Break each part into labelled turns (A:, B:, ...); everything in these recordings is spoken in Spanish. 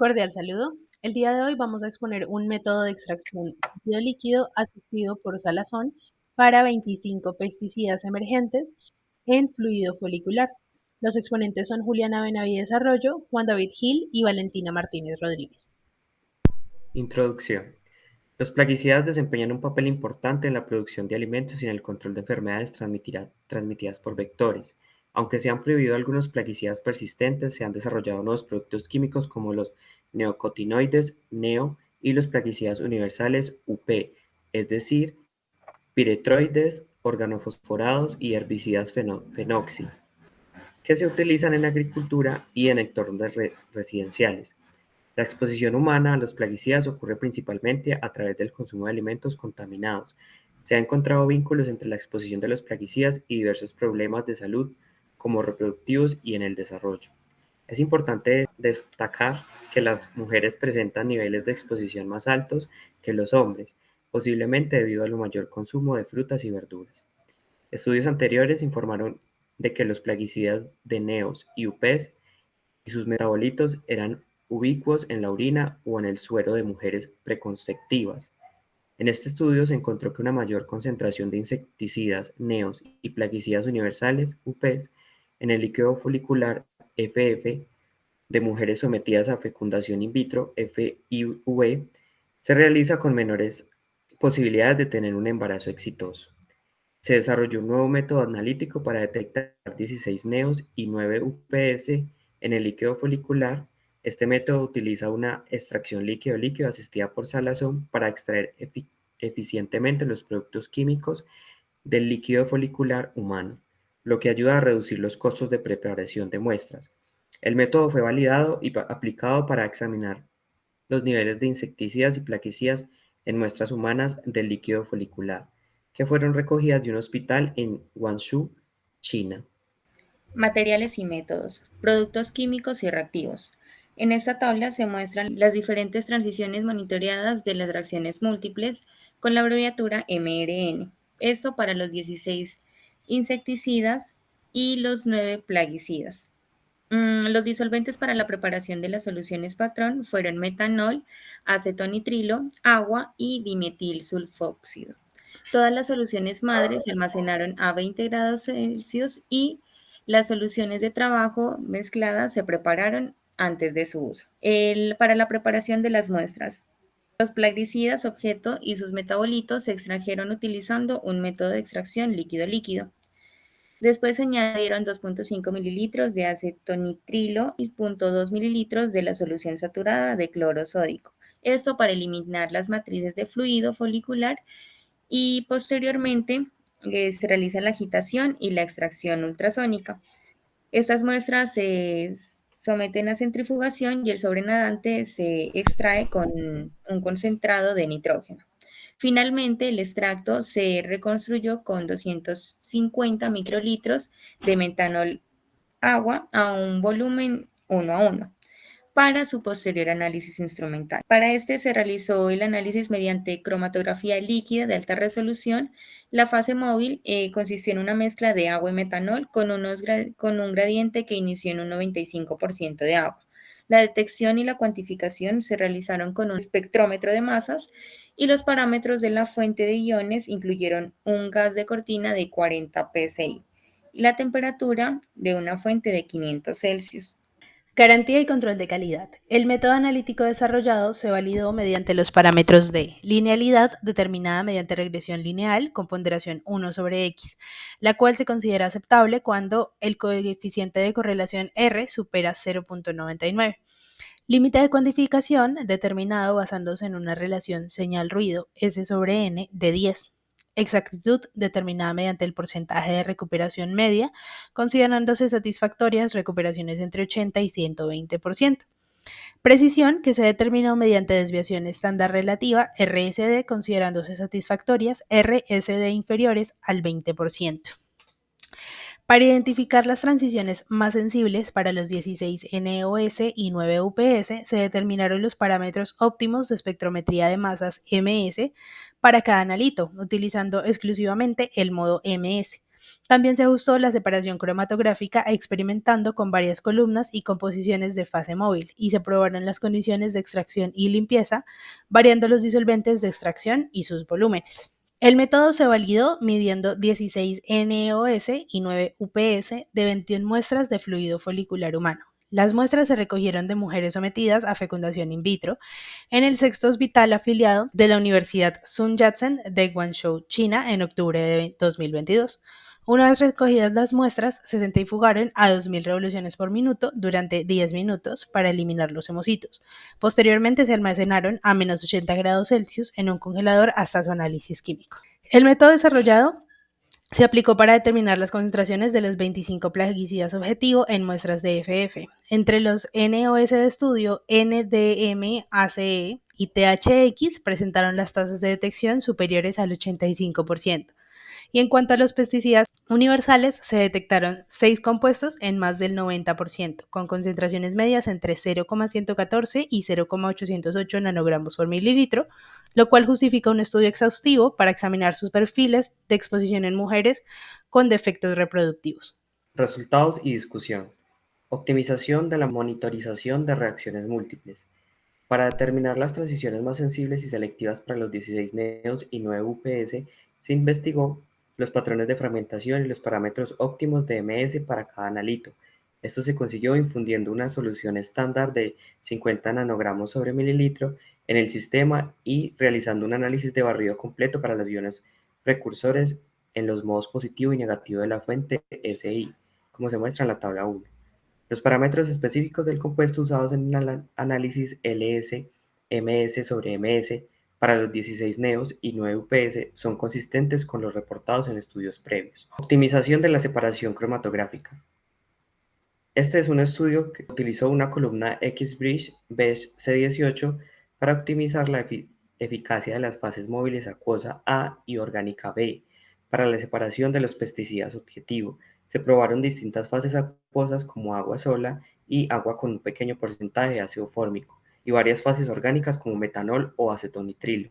A: Cordial saludo. El día de hoy vamos a exponer un método de extracción líquido asistido por salazón para 25 pesticidas emergentes en fluido folicular. Los exponentes son Juliana Benavides Arroyo, Juan David Gil y Valentina Martínez Rodríguez.
B: Introducción. Los plaguicidas desempeñan un papel importante en la producción de alimentos y en el control de enfermedades transmitidas por vectores. Aunque se han prohibido algunos plaguicidas persistentes, se han desarrollado nuevos productos químicos como los neocotinoides, NEO, y los plaguicidas universales, UP, es decir, piretroides, organofosforados y herbicidas fenoxi, que se utilizan en agricultura y en entornos residenciales. La exposición humana a los plaguicidas ocurre principalmente a través del consumo de alimentos contaminados. Se han encontrado vínculos entre la exposición de los plaguicidas y diversos problemas de salud, como reproductivos y en el desarrollo. Es importante destacar que las mujeres presentan niveles de exposición más altos que los hombres, posiblemente debido al mayor consumo de frutas y verduras. Estudios anteriores informaron de que los plaguicidas de NEOs y UPEs y sus metabolitos eran ubicuos en la orina o en el suero de mujeres preconceptivas. En este estudio se encontró que una mayor concentración de insecticidas, neos y plaguicidas universales, UPs, en el líquido folicular FF de mujeres sometidas a fecundación in vitro, FIV, se realiza con menores posibilidades de tener un embarazo exitoso. Se desarrolló un nuevo método analítico para detectar 16 neos y 9 UPS en el líquido folicular. Este método utiliza una extracción líquido-líquido asistida por salazón para extraer eficientemente los productos químicos del líquido folicular humano, lo que ayuda a reducir los costos de preparación de muestras. El método fue validado y aplicado para examinar los niveles de insecticidas y plaguicidas en muestras humanas del líquido folicular, que fueron recogidas de un hospital en Guangzhou, China.
C: Materiales y métodos, productos químicos y reactivos. En esta tabla se muestran las diferentes transiciones monitoreadas de las reacciones múltiples con la abreviatura mRN. Esto para los 16 insecticidas y los 9 plaguicidas. Los disolventes para la preparación de las soluciones patrón fueron metanol, acetonitrilo, agua y dimetilsulfóxido. Todas las soluciones madres se almacenaron a 20 grados Celsius y las soluciones de trabajo mezcladas se prepararon antes de su uso. Para la preparación de las muestras, los plaguicidas objeto y sus metabolitos se extrajeron utilizando un método de extracción líquido-líquido. Después se añadieron 2.5 mililitros de acetonitrilo y 0.2 mililitros de la solución saturada de cloro sódico. Esto para eliminar las matrices de fluido folicular y posteriormente se realiza la agitación y la extracción ultrasónica. Estas muestras se someten a centrifugación y el sobrenadante se extrae con un concentrado de nitrógeno. Finalmente, el extracto se reconstruyó con 250 microlitros de metanol agua a un volumen 1:1 para su posterior análisis instrumental. Para este se realizó el análisis mediante cromatografía líquida de alta resolución. La fase móvil consistió en una mezcla de agua y metanol con un gradiente que inició en un 95% de agua. La detección y la cuantificación se realizaron con un espectrómetro de masas y los parámetros de la fuente de iones incluyeron un gas de cortina de 40 psi y la temperatura de una fuente de 500 Celsius.
A: Garantía y control de calidad. El método analítico desarrollado se validó mediante los parámetros de linealidad determinada mediante regresión lineal con ponderación 1/x, la cual se considera aceptable cuando el coeficiente de correlación R supera 0.99. Límite de cuantificación determinado basándose en una relación señal-ruido S/N de 10. Exactitud determinada mediante el porcentaje de recuperación media, considerándose satisfactorias recuperaciones entre 80 y 120%. Precisión que se determinó mediante desviación estándar relativa RSD, considerándose satisfactorias RSD inferiores al 20%. Para identificar las transiciones más sensibles para los 16 NOS y 9 UPS, se determinaron los parámetros óptimos de espectrometría de masas MS para cada analito, utilizando exclusivamente el modo MS. También se ajustó la separación cromatográfica experimentando con varias columnas y composiciones de fase móvil, y se probaron las condiciones de extracción y limpieza, variando los disolventes de extracción y sus volúmenes. El método se validó midiendo 16 NEOS y 9 UPS de 21 muestras de fluido folicular humano. Las muestras se recogieron de mujeres sometidas a fecundación in vitro en el sexto hospital afiliado de la Universidad Sun Yat-sen de Guangzhou, China, en octubre de 2022. Una vez recogidas las muestras, se centrifugaron a 2000 revoluciones por minuto durante 10 minutos para eliminar los hemocitos. Posteriormente se almacenaron a menos 80 grados Celsius en un congelador hasta su análisis químico. El método desarrollado se aplicó para determinar las concentraciones de los 25 plaguicidas objetivo en muestras de FF. Entre los NOS de estudio, NDM, ACE y THX presentaron las tasas de detección superiores al 85%. Y en cuanto a los pesticidas universales, se detectaron 6 compuestos en más del 90%, con concentraciones medias entre 0,114 y 0,808 nanogramos por mililitro, lo cual justifica un estudio exhaustivo para examinar sus perfiles de exposición en mujeres con defectos reproductivos.
B: Resultados y discusión. Optimización de la monitorización de reacciones múltiples. Para determinar las transiciones más sensibles y selectivas para los 16 neos y 9 UPS, se investigó los patrones de fragmentación y los parámetros óptimos de MS para cada analito. Esto se consiguió infundiendo una solución estándar de 50 nanogramos sobre mililitro en el sistema y realizando un análisis de barrido completo para los iones precursores en los modos positivo y negativo de la fuente SI, como se muestra en la tabla 1. Los parámetros específicos del compuesto usados en el análisis LS-MS sobre MS para los 16 neos y 9 UPS son consistentes con los reportados en estudios previos. Optimización de la separación cromatográfica. Este es un estudio que utilizó una columna X-Bridge BESH C18 para optimizar la eficacia de las fases móviles acuosa A y orgánica B para la separación de los pesticidas objetivo. Se probaron distintas fases acuosas como agua sola y agua con un pequeño porcentaje de ácido fórmico, y varias fases orgánicas como metanol o acetonitrilo.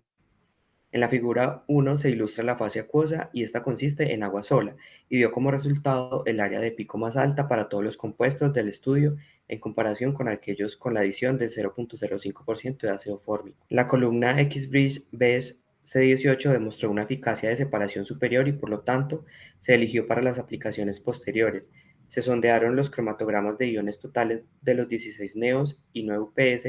B: En la figura 1 se ilustra la fase acuosa y esta consiste en agua sola y dio como resultado el área de pico más alta para todos los compuestos del estudio en comparación con aquellos con la adición del 0,05% de ácido fórmico. La columna X-Bridge BESH C18 demostró una eficacia de separación superior y por lo tanto se eligió para las aplicaciones posteriores. Se sondearon los cromatogramas de iones totales de los 16 neos y 9 UPS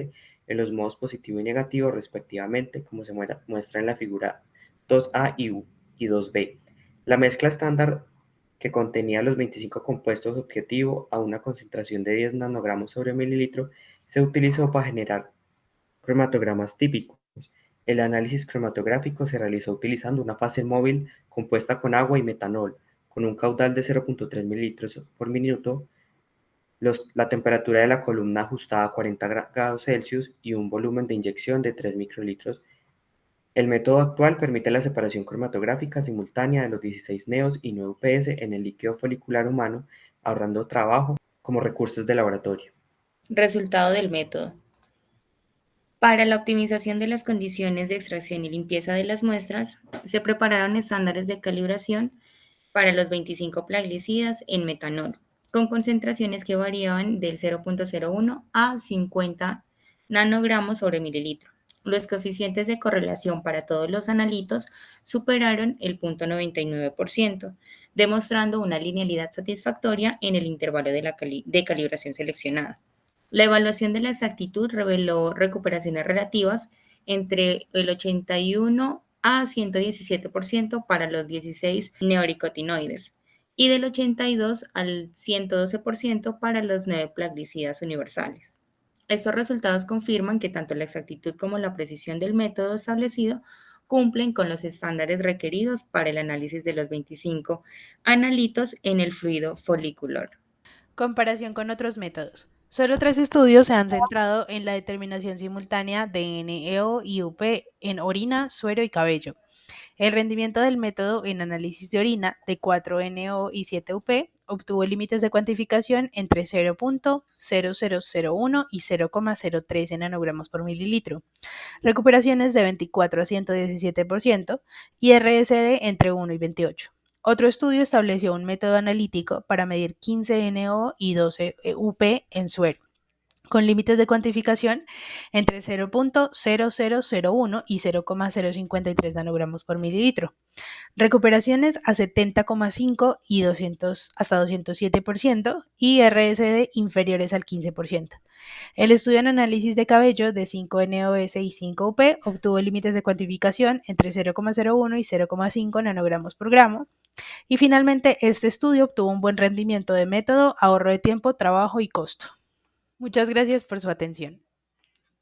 B: en los modos positivo y negativo respectivamente, como se muestra en la figura 2A y 2B. La mezcla estándar que contenía los 25 compuestos objetivo a una concentración de 10 nanogramos sobre mililitro se utilizó para generar cromatogramas típicos. El análisis cromatográfico se realizó utilizando una fase móvil compuesta con agua y metanol, con un caudal de 0,3 mililitros por minuto, la temperatura de la columna ajustada a 40 grados Celsius y un volumen de inyección de 3 microlitros. El método actual permite la separación cromatográfica simultánea de los 16 neos y 9 UPS en el líquido folicular humano, ahorrando trabajo como recursos de laboratorio.
C: Resultado del método. Para la optimización de las condiciones de extracción y limpieza de las muestras, se prepararon estándares de calibración para los 25 plaguicidas en metanol, con concentraciones que variaban del 0,01 a 50 nanogramos sobre mililitro. Los coeficientes de correlación para todos los analitos superaron el 0,99%, demostrando una linealidad satisfactoria en el intervalo de calibración seleccionado. La evaluación de la exactitud reveló recuperaciones relativas entre el 81 a 117% para los 16 neonicotinoides y del 82 al 112% para los 9 plaguicidas universales. Estos resultados confirman que tanto la exactitud como la precisión del método establecido cumplen con los estándares requeridos para el análisis de los 25 analitos en el fluido folicular.
A: Comparación con otros métodos. Solo 3 estudios se han centrado en la determinación simultánea de NEO y UP en orina, suero y cabello. El rendimiento del método en análisis de orina de 4NO y 7UP obtuvo límites de cuantificación entre 0,0001 y 0,013 nanogramos por mililitro, recuperaciones de 24 a 117% y RSD entre 1 y 28. Otro estudio estableció un método analítico para medir 15NO y 12UP en suero, con límites de cuantificación entre 0.0001 y 0,053 nanogramos por mililitro. Recuperaciones a 70,5 y hasta 207% y RSD inferiores al 15%. El estudio en análisis de cabello de 5NOS y 5UP obtuvo límites de cuantificación entre 0,01 y 0,5 nanogramos por gramo. Y finalmente, este estudio obtuvo un buen rendimiento de método, ahorro de tiempo, trabajo y costo. Muchas gracias por su atención.